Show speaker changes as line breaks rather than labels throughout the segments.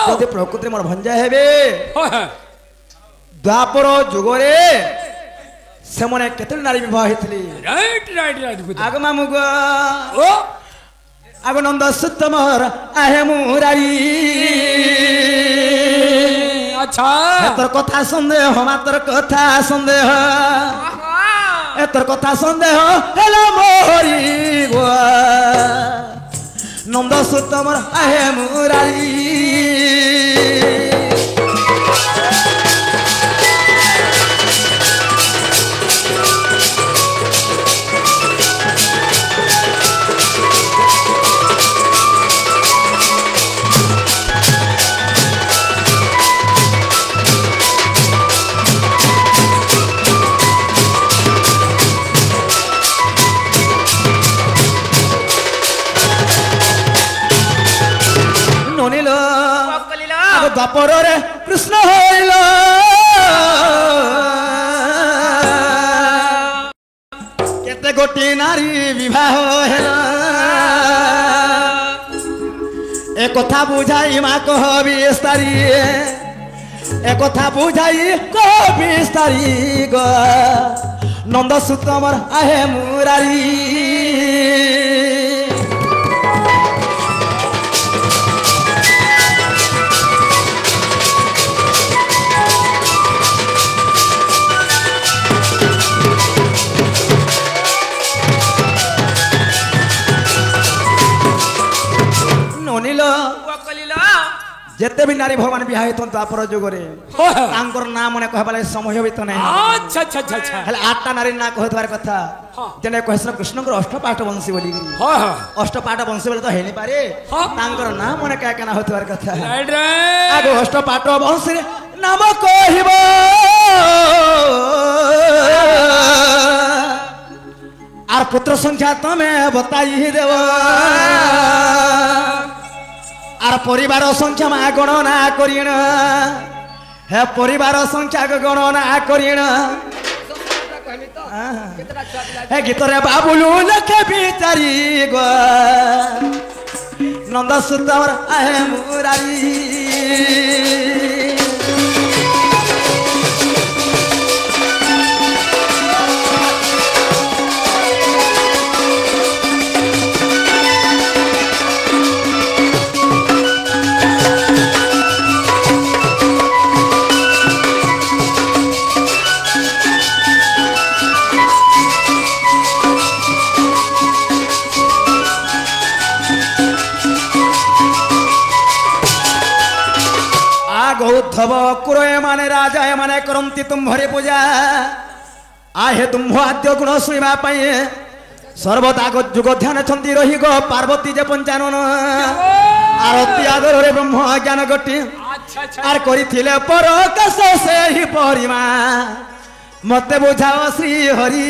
যদি প্রকৃতি মোর ভঞ্জা হেবে দ্বাপর যুগরে সেমনে কেতে নারী বিবাহ হয়েছিলি
রাইট রাইট রাইট
আগ মামুগ
ও
আগ নন্দ সুতমর আহে মুরারি
আচ্ছা
তোর কথা সন্দেহ মাত্র কথা সন্দেহ তোর কথা সন্দেহ হেলো মোহরি গো নন্দ সুতমর আহে মুরারি দ্বাপরে কৃষ্ণ হইল কেতে গোটি নারী বিবাহ হেল এ কথা বুঝাই মা কহ বিস্তারি এ কথা বুঝাই কহ বিস্তারি গ নন্দ সুতমর আহে মুরারি যেতে বি নারী ভগবান বিবাহ হইতন দ্বাপর যুগরে তাঙ্কর না মনে কহবালে সময় হইত নাই
আচ্ছা আচ্ছা আচ্ছা
হেলে আটটা নারী না কহতবার কথা যেনে কহিসন কৃষ্ণଙ୍କର অষ্টপাঠ বংশী বলি অষ্টপাঠ বংশী বলে তো হেনি পারে তাঙ্কর না মনে কা কেনা হইতবার কথা আগে অষ্টপাঠ বংশী নাম কহিব আর পুত্র সংখ্যা তুমি বতাই দেব আর পরিবার সংখ্যা মা গণনা করিণ হে পরিবার সংখ্যা গণনা করিণ হে গীতরে বাবুলু লেখে বিচারি গো নন্দ সুতমর আহে মুরারি गौद्धव कुरय माने राजा माने करंती तुम्हरे पूजा आहे तुम्ह आद्य गुण शुणा सर्वदा जुग ध्यान छंदी रही गो पार्वती जे पंचानन आरती आदर रे ब्रह्म ज्ञान गति आर करिथिले परकाश से ही परिमा मते बुझाओ श्री हरि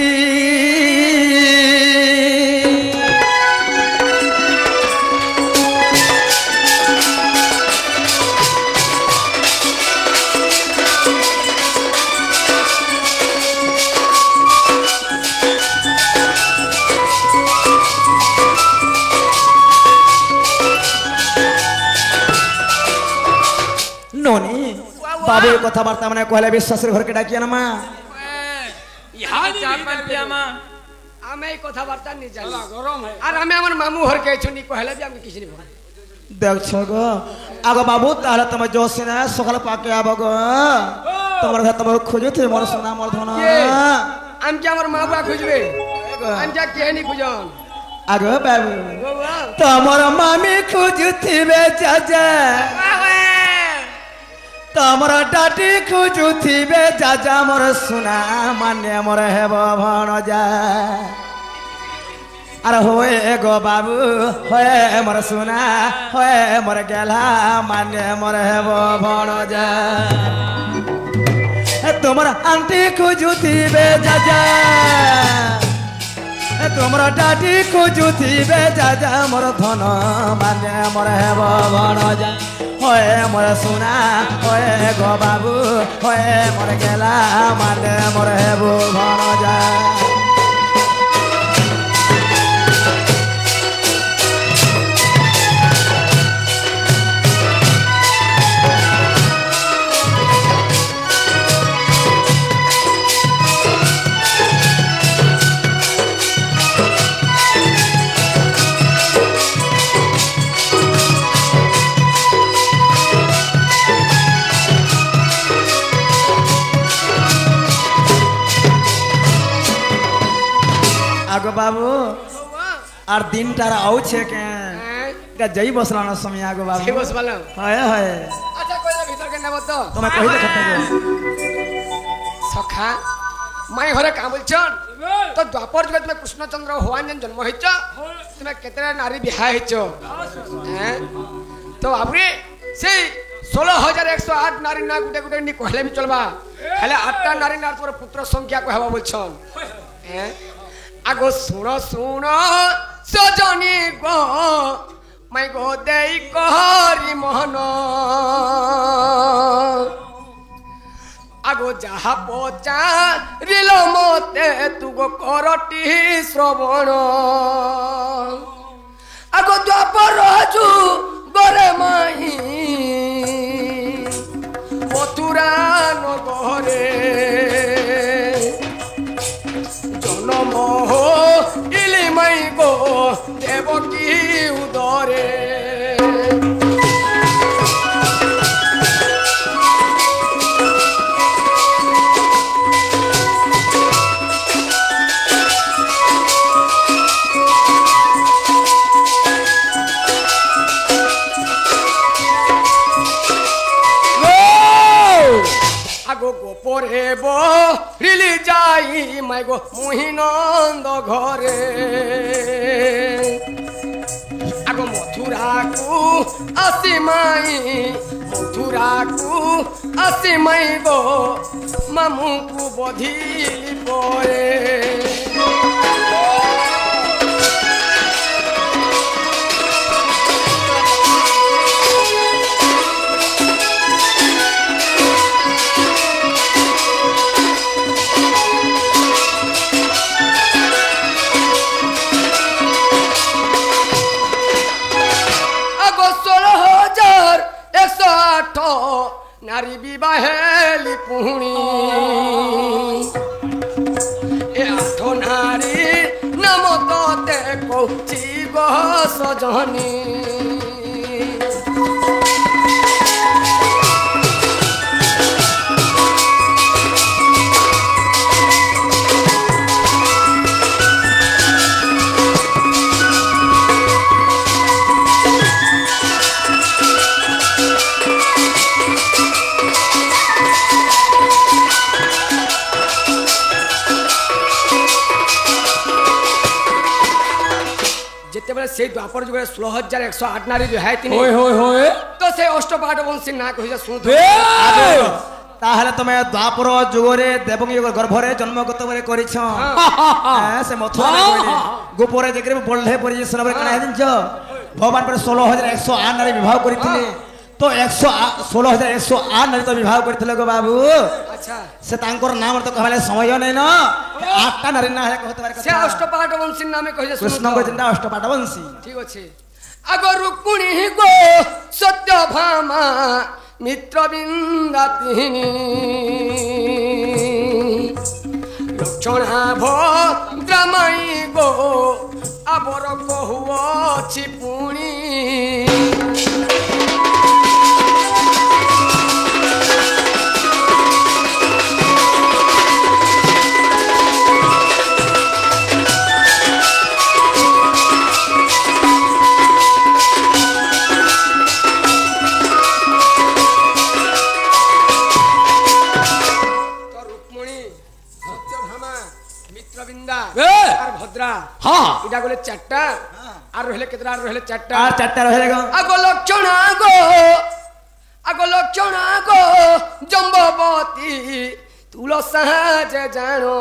नोनी बाबू कथबार्ता मैंने कहले विश्वास घर के डाकिया ना मां
यहाँ चापल पिया मां आमे कथबार्ता नहीं जानी गरम है और हमें हमर मामू हर के छुनी कहले भी हम किसी नहीं बोल
देखछो गो आगो बाबू ताहले तुम जोश ने सकाल पाके आबो गो तमर घर तब खोजो थे मोर सोना मोर धन
हम क्या हमर मां बा खोजबे हम क्या के नहीं खोजन
आगो बाबू तमर मामी खोजथिबे चाचा तमर टाटी खोजुथिबे जाजा मोर सुना मान्य मोर हेब भणजा अरे होए गो बाबू होए मोर सुना होए मोर गेला मान्य मोर हेब भणजा तुमर आंटी खोजुथिबे जाजा तुमर टाटी खोजुथिबे जाजा मोर धन मान्य मोर हेब भणजा होए मोर सुना होए गो बाबू होए मोर गेला माने मोर हेबो भणजा बाबू আর দিনটার আউছে কে যাই বসলানো সময় আগো বাবু
সেই বস ভালো
হয় হয়
আচ্ছা কইলে ভিতর কে নেব তো
তুমি কইলে কথা
সখা মাই ঘরে কাম বলছন তো দ্বাপর যুগে তুমি কৃষ্ণচন্দ্র হওয়ান যেন জন্ম হইছ তুমি কেতটা নারী বিহা হইছ হ্যাঁ তো বাবুরে সেই 16,108 নারী না গুটে গুটে নি কহলে বি চলবা হেলে 8টা নারী নার তোর পুত্র সংখ্যা কহবা বলছন হ্যাঁ আগো শুনো শুনো সজনী গো মাই গো দেই করি মোহন আগো যাহা পচা রিল মতে তুগো করটি শ্রবণ আগো দ্বাপর যু গরে মাই মথুরা নগরে জনম ইলি মাই গো দেবকী উদরে আগো গোপরে বলি যাই মাই গো মুহিনন্দ ঘরে আগো মথুরাকু আসি মাই মথুরাকু আসি মাই গো মামুকু বধিলি পরে নারী বিবাহেলি পুহুণী এ আঠ নারী নাম তোতে কৌচি গো সজনী সেই দ্বাপর যুগে 16,108 নারী বিহাই তিনি তো সেই অষ্টপাঠ বংশী না কহিছে শুন
তাহলে তুমি দ্বাপর যুগরে দেবকী গর্ভরে জন্মগত করে করিছ সে মথুরা গোপরে যেগরে বললে পরি শুনবে কেন জানিছ ভগবান পরে 16,108 নারী বিবাহ করিଥିଲେ তো 16,108 নারী তো বিবাহ করিଥିଲେ গো বাবু
আচ্ছা
সে তাঙ্কর নাম তো কহলে সময় নাই না 8টা নারী না হে কহতে পারে
সে অষ্টপাঠ বংশীর নামে কহিছে
কৃষ্ণ কইছেন অষ্টপাঠ বংশী
ঠিক আছে আগো রুক্মিণী গো সত্যভামা মিত্রবৃন্দাতিনী লক্ষণাভ দ্রামাই গো আবর কহুছি পুণী ভদ্রা
হ্যাঁ
এটা বলে 4টা আর রহিলে কেতরা আর রহিলে 4টা
আর 4টা রহিলে গো
আগো লক্ষণা গো জম্ববতী তুলসা যে জানো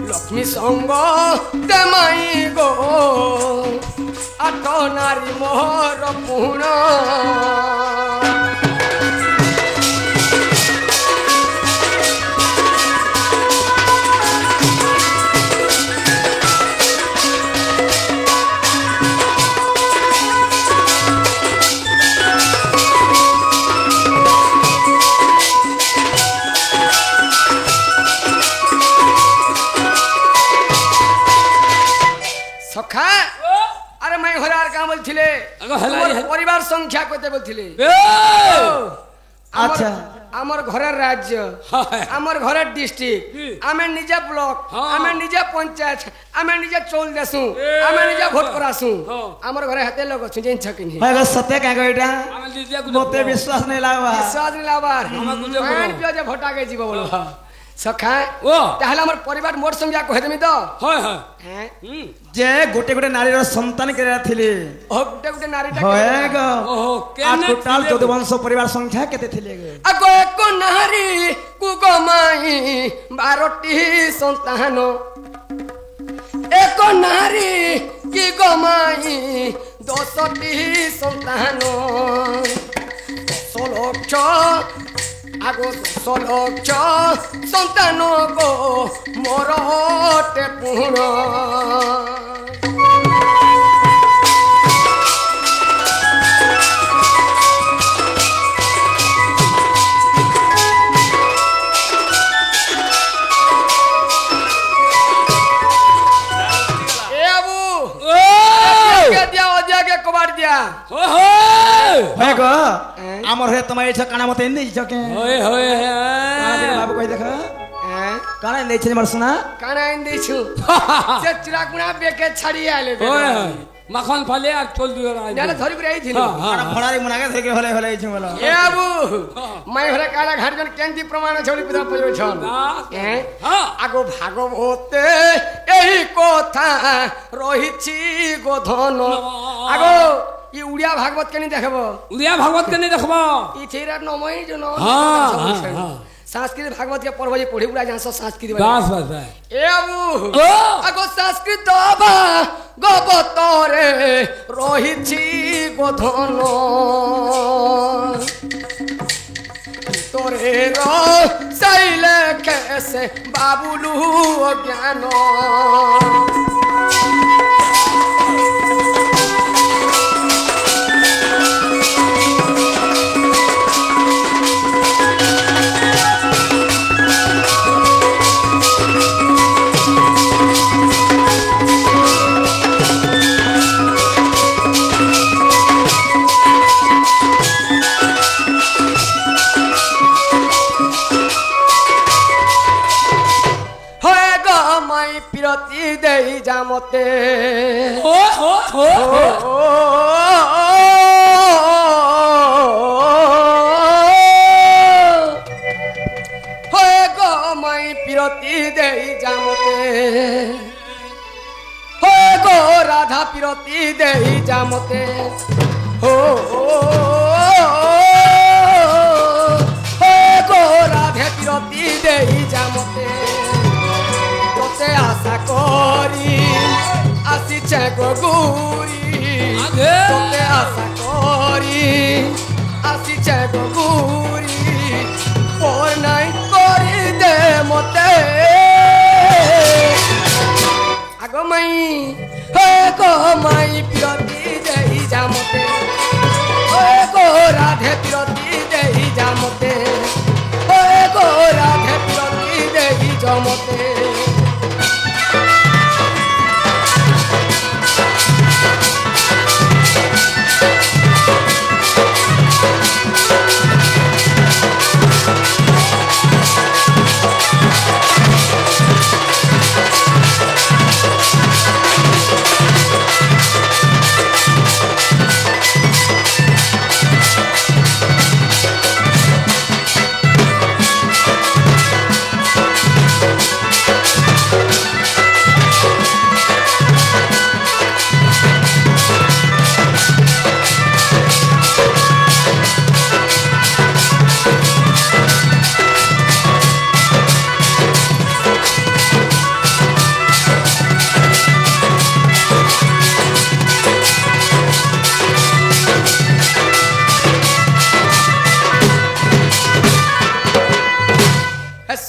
লক্ষ্মী সঙ্গ তেমাই গো আট নারী মোহর পুণ সখা আরে মাই ঘরে আর কাম বলছিলে পরিবার সংখ্যা কত বলছিলে
আচ্ছা।
আমার ঘরের রাজ্য আমার ঘরের ডিস্ট্রিক্ট আমি নিজে ব্লক আমি নিজে পঞ্চায়েত আমি নিজে চল দেসু আমি নিজে ভোট করাসু আমার ঘরে হাতে লোক আছে জানছ কি নি
হয় গো সতে কাগো এটা
আমি নিজে
মতে বিশ্বাস নাই লাগবা
বিশ্বাস নি লাবার
আমার গুজে বলো।
আইন পিও যে ভোট আগে জীব বলো সখা
ও
তাহলে আমার পরিবার মোর সঙ্গে কহে দেমি তো
হয় হয়
হ্যাঁ
যে গোটে গোটে নারীর সন্তান করে থিলে
ও গুটে গুটে নারীটা
হয় গো
ওহো
আর
কেন
টোটাল যদুবংশ পরিবার সংখ্যা কেতে থিলে গো
আগো এক নারী কুগমাই 12টি সন্তান এক নারী কি গমাই 10টি সন্তান 10 লক্ষ আগো 10 লক্ষ সন্তান গো মোরতে পুণ কবার দিয়া
হয় গো আমার হে তোমার এইছ কানা মতে নেই কে
হয় হয়
বাবু কই দেখো কানা নেই ছে মার শোনা
কানা আইন দিছু সে চিরাকুনা বেকে ছাড়ি আইলে
হয় মাখন ফালে আর চল দুই
জানা ধরি করে আইছিল
আর ফড়ারি মনাগে থেকে হলে হলে এইছ বলো
এ বাবু মাই ঘরে কালা ঘাট জন কেন্দি প্রমাণ ছড়ি পিতা পয়ো ছন আগো ভাগবতে এই কথা রহিছি গোধন আগো ই উড়িয়া ভাগবত কেনি দেখব
উড়িয়া ভাগবত কেনে দেখব
ই ছেরা নমই জন
হ্যাঁ
संस्कृत भागवत के पढ़बो जे पढ़ी बुला जानसो संस्कृत
बस बस
ए बाबू আগো সংস্কৃত বাবা গবতরে রহিছি গোধন তোরে র সাইলে কেসে বাবুলু জ্ঞান পিরতি দেই জামতে
ও ও ও
হয়ে গো মাই পিরতি দেই জামতে হয়ে গো রাধা পিরতি দেই জামতে ও হয়ে গো রাধে পিরতি দেই জামতে আশা করি আসিছে গগুরি তোতে আশা করি আসিছে গগুরি পর নাই করি দে মতে আগমাই হে গো মাই পিরতি দেই জামতে হে গো রাধে পিরতি দেই জামতে হে গো রাধে পিরতি দেই জামতে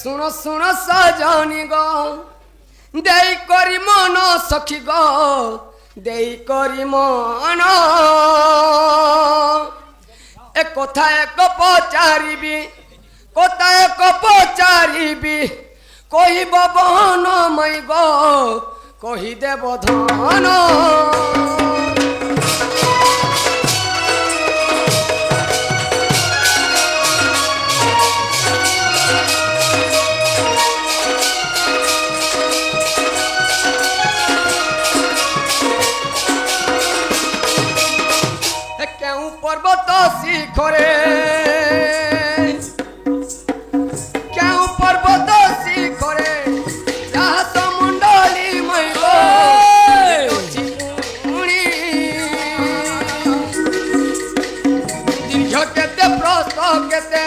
শুনো শুনো সজনি গো দেই করি মন সখী গো দেই করি মন এ কথা এক পচারিবি কথা এক পচারিবি কহিব বহন মাই গো কহি দেব ধন কেউ পর্বত শিখরে কেউ পর্বত শিখরে রাহস মণ্ডলী ময়ূর দীর্ঘ কেতে প্রস্থ কেতে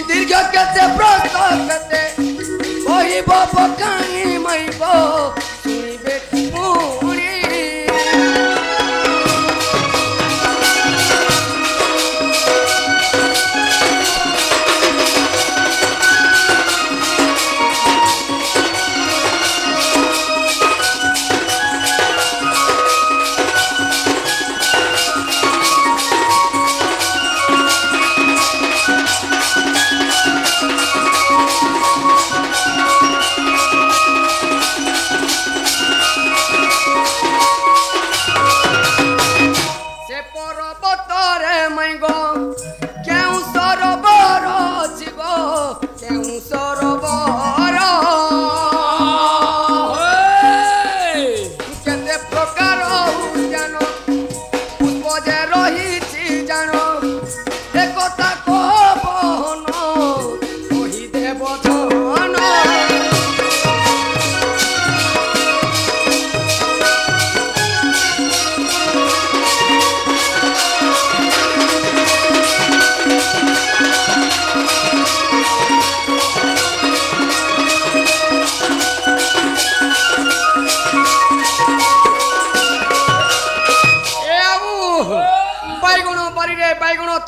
দীর্ঘ কেতে প্রস্থ কেতে কহিব পকানি মাইব শুনিবে পুনি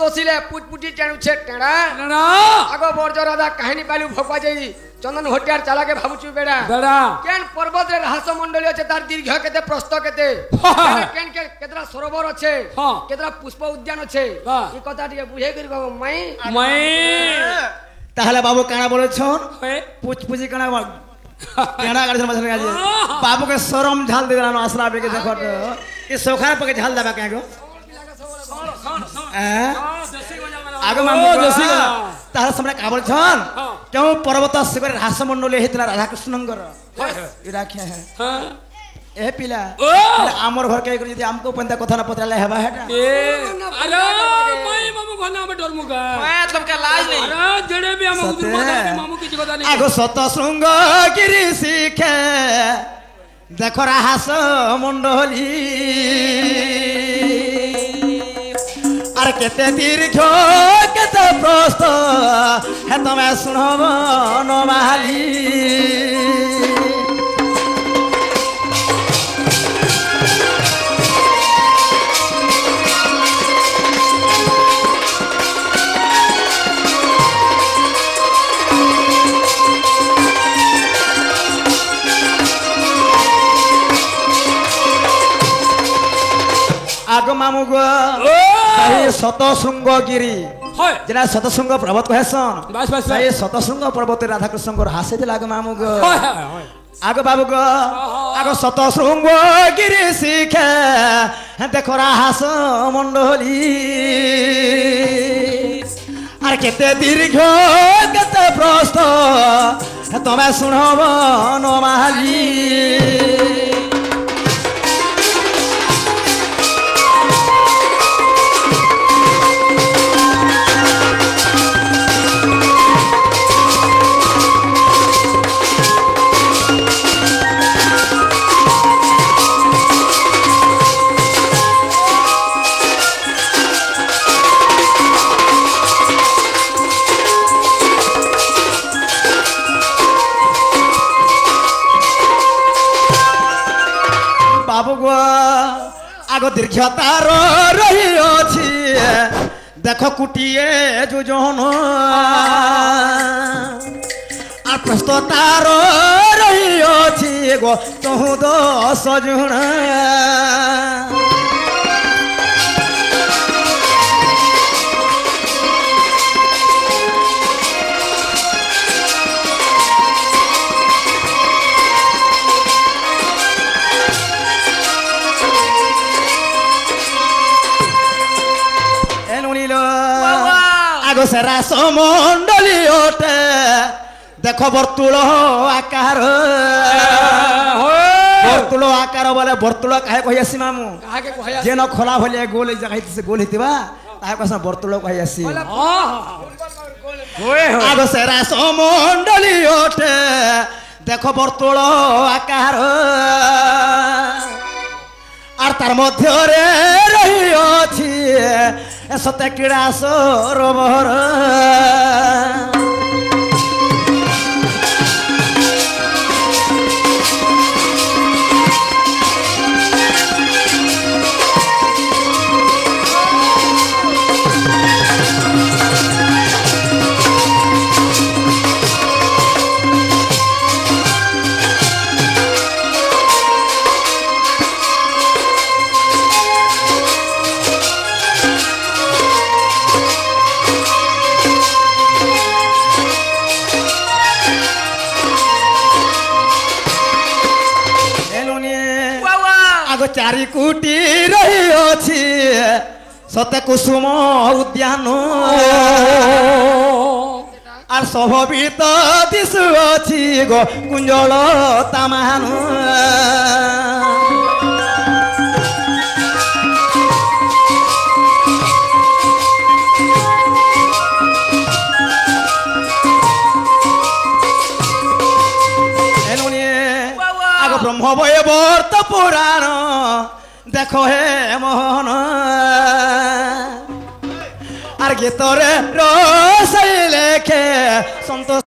तोसिले पुटपुटी टेणु छे टेड़ा
ना
आगो बरजो राजा कहानी पालू भगवा जाई चंदन होटियार चला के भाबुचु बेड़ा
बेड़ा
केन पर्वत रे रहस मंडली अछि तार दीर्घ केते प्रस्थ केते केन के केतरा सरोवर अछि केतरा पुष्प उद्यान अछि ई कथा टिके बुझे करी बाबू मई
ताहले बाबू काना बोले छन पुचपुची काना केना गाड़ी मछली आज बाबू के शरम झाल दे देना असला बे के देखो ई सोखा पे के झाल देबा के गो आगे मामू
देसी
ताहले समरा का बोल छन क्यों पर्वत शिखर रहस मंडली हेतला राधा कृष्णंकर ई राखे है
हां
ए पिला आमर घर के यदि हमको पंता कथा ना पतला हेबा हेटा
अरे मई मामू घना में डर मुगा
मैं तुमका लाज नहीं
अरे जेड़े भी हम मामू की कथा नहीं
आगो सत श्रृंग गिरी शिखे देखो रहस मंडली আর কেতে দীর্ঘ কেতে প্রস্থ হে তুমি শুনব নমালি आगो मामू गो शतशृंगगिरी जेना शतशृंग पर्वत कहसन
बस बस
ये शतशृंग पर्वत राधा कृष्ण को हासे दिला आगो मामू गो आगो बाबू गो आगो शतशृंगगिरी शिखे देखो राहास मंडली আর কেতে দীর্ঘ কেতে প্রস্থ তুমি শুনব নমালি आगो दीर्घतार रही अछि देख कुटिए जोजन आ प्रस्ततार रही अछि गो 14 जन आगो से रास मंडली ओटे देखो बर्तुल आकार ବର୍ତ୍ତୁଳ ଆକାର ବୋଲେ ବର୍ତ୍ତୁଳ କାहे କହି ଆସି ମାମୁ
କାହାକେ କହିଆ
ଯେନ ଖୋଲା ଭଳିଆ ଗୋଲ ଜାଗା ହେଇଛି ଗୋଲ ହେଇଥିବା ତାହା କସ ବର୍ତ୍ତୁଳ କହି ଆସି ଆଗ ସେରା ସମଣ୍ଡଳୀ ଓଠେ ଦେଖ ବର୍ତ୍ତୁଳ ଆକାର আর তার মধ্যে রহিଅছি সতে ক্রীড়া সরোবর চারি কোটি রহিଅছি সতে কুসুম উদ্যান আর শোভিত দিশুଅছি গো কুঞ্জল তামান আগ ব্রহ্মবৈবর্ত পুরাণ দেখো হে মোহন আর গীতরে রসাই লেখে সন্তোষ